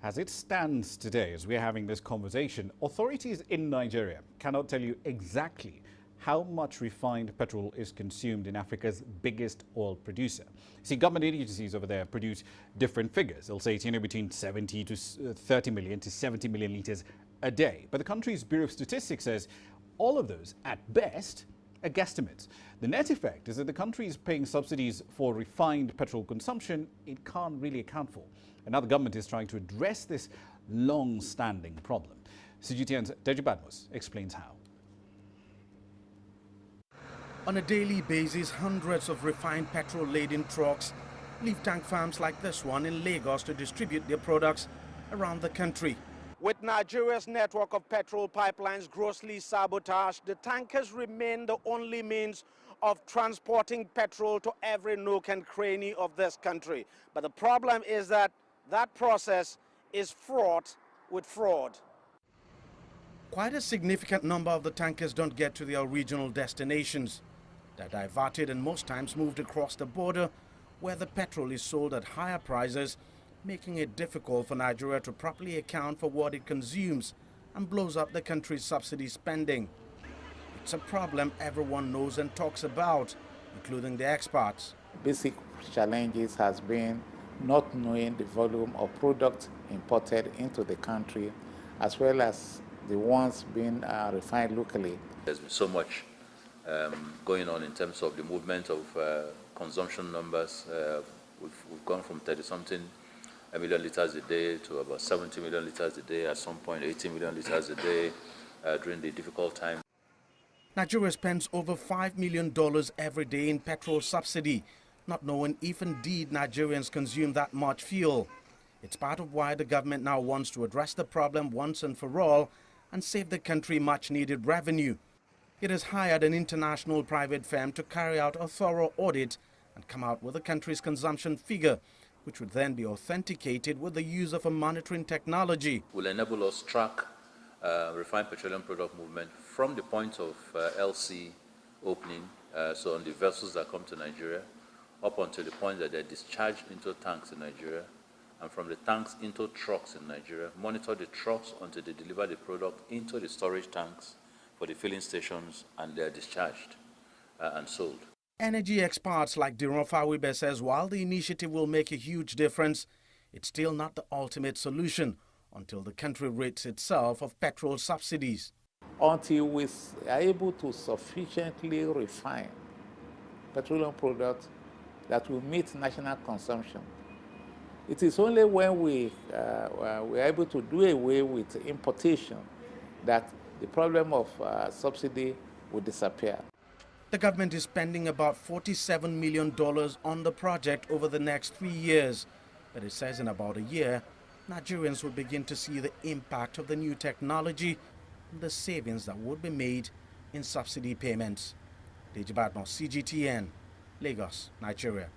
As it stands today, as we're having this conversation, authorities in Nigeria cannot tell you exactly how much refined petrol is consumed in Africa's biggest oil producer. See, government agencies over there produce different figures. They'll say it's between 70 to 30 million to 70 million litres a day. But the country's Bureau of Statistics says all of those, at best, are guesstimates. The net effect is that the country is paying subsidies for refined petrol consumption it can't really account for. And now the government is trying to address this long-standing problem. CGTN's Deji Badmus explains how. On a daily basis, hundreds of refined petrol-laden trucks leave tank farms like this one in Lagos to distribute their products around the country. With Nigeria's network of petrol pipelines grossly sabotaged, the tankers remain the only means of transporting petrol to every nook and cranny of this country. But the problem is that process is fraught with fraud. Quite a significant number of the tankers don't get to their regional destinations. They're diverted and most times moved across the border where the petrol is sold at higher prices, making it difficult for Nigeria to properly account for what it consumes and blows up the country's subsidy spending. It's a problem everyone knows and talks about, including the experts. Basic challenges has been not knowing the volume of products imported into the country, as well as the ones being refined locally. There's been so much going on in terms of the movement of consumption numbers. We've gone from 30-something million litres a day to about 70 million litres a day, at some point 80 million litres a day during the difficult time. Nigeria spends over $5 million every day in petrol subsidy, not knowing if indeed Nigerians consume that much fuel. It's part of why the government now wants to address the problem once and for all and save the country much needed revenue. It has hired an international private firm to carry out a thorough audit and come out with the country's consumption figure, which would then be authenticated with the use of a monitoring technology. Will enable us to track refined petroleum product movement from the point of LC opening, so on the vessels that come to Nigeria, up until the point that they're discharged into tanks in Nigeria, and from the tanks into trucks in Nigeria, monitor the trucks until they deliver the product into the storage tanks for the filling stations, and they're discharged and sold. Energy experts like Diron Fawibe says while the initiative will make a huge difference, it's still not the ultimate solution until the country rids itself of petrol subsidies. Until we are able to sufficiently refine petroleum products that will meet national consumption, it is only when we are able to do away with importation that the problem of subsidy will disappear. The government is spending about $47 million on the project over the next 3 years. But it says in about a year, Nigerians will begin to see the impact of the new technology and the savings that would be made in subsidy payments. Deji Badmus, CGTN, Lagos, Nigeria.